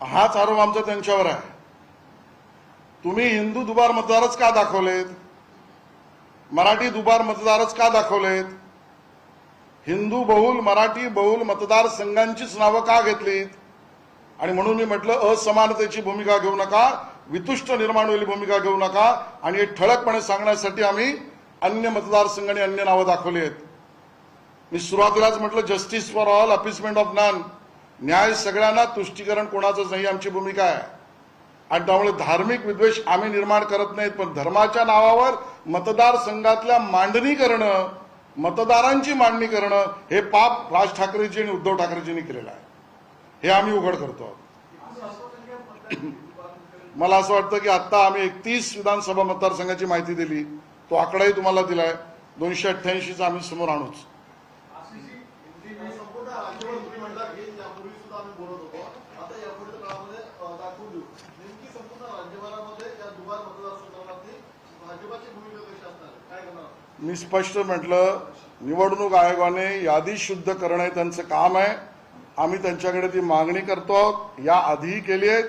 हाच आरोप आमचा त्यांच्यावर आहे. तुम्ही हिंदू दुबार मतदारच का दाखवलेत? मराठी दुबार मतदारच का दाखवलेत? हिंदू बहुल मराठी बहुल मतदारसंघांचीच नावं का घेतलीत? आणि म्हणून मी म्हटलं असमानतेची भूमिका घेऊ नका, वितुष्ट निर्माण होईल भूमिका घेऊ नका. आणि हे ठळकपणे सांगण्यासाठी आम्ही अन्य मतदारसंघ आणि अन्य नावं दाखवली आहेत. मी सुरुवातीलाच म्हटलं justice for all, appeasement of none, न्याय सगळ्यांना, तुष्टीकरण कोणाचंच नाही, आमची भूमिका आहे. आणि त्यामुळे धार्मिक विद्वेष आम्ही निर्माण करत नाहीत, पण धर्माच्या नावावर मतदारसंघातल्या मांडणी करणं, मतदारांची मांडणी करणं हे पाप राज ठाकरेजी आणि उद्धव ठाकरेजींनी केलेलं आहे. हे आम्ही उघड करतो. मला असं वाटतं की आता आम्ही 31 विधानसभा मतदारसंघाची माहिती दिली, तो आकडाही तुम्हाला दिलाय. 288चा आम्ही समोर आणूच. मी स्पष्ट म्हटलं, निवडणूक आयोगाने यादी शुद्ध करणं हे त्यांचं काम आहे. आम्ही त्यांच्याकडे ती मागणी करतो. या आधीही केली आहे,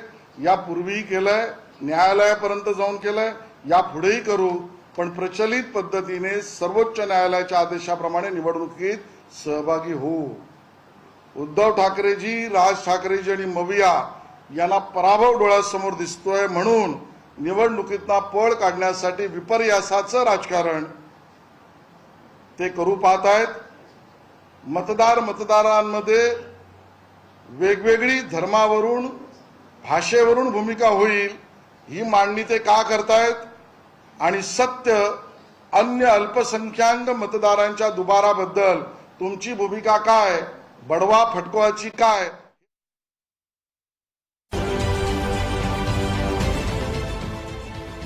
यापूर्वीही केलंय, न्यायालयापर्यंत जाऊन केलंय, यापुढेही करू. पण प्रचलित पद्धतीने सर्वोच्च न्यायालयाच्या आदेशाप्रमाणे निवडणुकीत सहभागी होऊ. उद्धव ठाकरेजी, राज ठाकरेजी आणि मविया यांना पराभव डोळ्यासमोर दिसतोय, म्हणून निवडणुकीतना पळ काढण्यासाठी विपर्यासाचं राजकारण ते करू पाहत आहेत. मतदारांमध्ये वेगवेगळी धर्मावरून, भाषेवरून भूमिका होईल ही मांडणी ते का करतायत? आणि सत्य अन्य अल्पसंख्याक मतदारांच्या दुबाराबद्दल तुमची भूमिका काय? बडवा फटकवाची काय?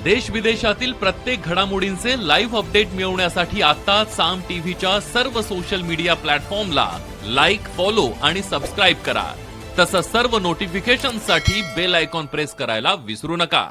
देश विदेशातील प्रत्येक घडामोडींचे लाईव्ह अपडेट मिळवण्यासाठी आता साम टीव्हीच्या सर्व सोशल मीडिया प्लॅटफॉर्मला लाईक, फॉलो आणि सबस्क्राईब करा. तसंच सर्व नोटिफिकेशनसाठी बेल आयकॉन प्रेस करायला विसरू नका.